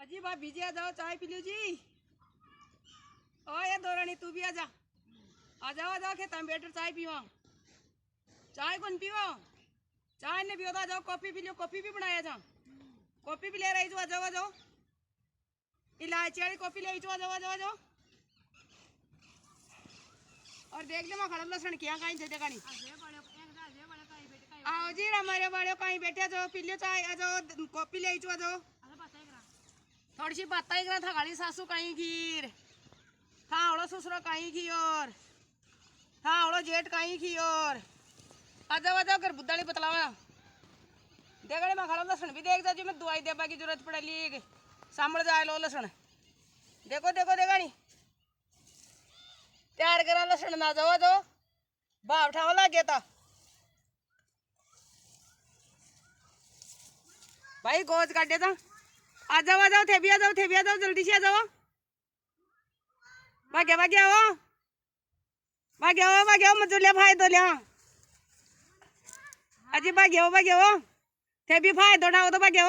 अजी भाभी जी आ जाओ, चाय पी लो जी। ओ ये दोरानी तू भी आ जा, आ जाओ खेत में बैठो, चाय पियो। चाय कौन पियो? चाय नहीं पियो तो आ जाओ, कॉफी पी लो, कॉफी भी बनाया जा, कॉफी भी ले रही जो, आ जाओ इलायची वाली कॉफी ले जो, आ जाओ। और देख ले मैं खड़ा लसन किया कहीं थे देखा नहीं। आओ जी हमारे बड़े कहीं बैठे जाओ, पी लो चाय, आ जाओ कॉफी ले जो, आ जाओ। थोड़ी सी बात ही करा था, गाड़ी सासू कहीं खीर था, ओड़ो ससुरो कहीं खी और था, ओड़ो जेठ कहीं खी और आ जाओ कर बुद्धा नहीं बतलावा। देखने मैं खड़ा लसन भी देख जा, मैं दवाई देबा की जरूरत पड़े ली सामने जाए लो लसन। देखो देखा नहीं तैयार करा लसन ना जाओ भाव उठावा लग गया था भाई, गोज काटे था। आ जाओ थे भी आ जाओ जल्दी से आ जाओ। भाग्या मजूलिया भाई दो लिया अजी भाग्या थे भी फायदा उठाओ तो भाग्या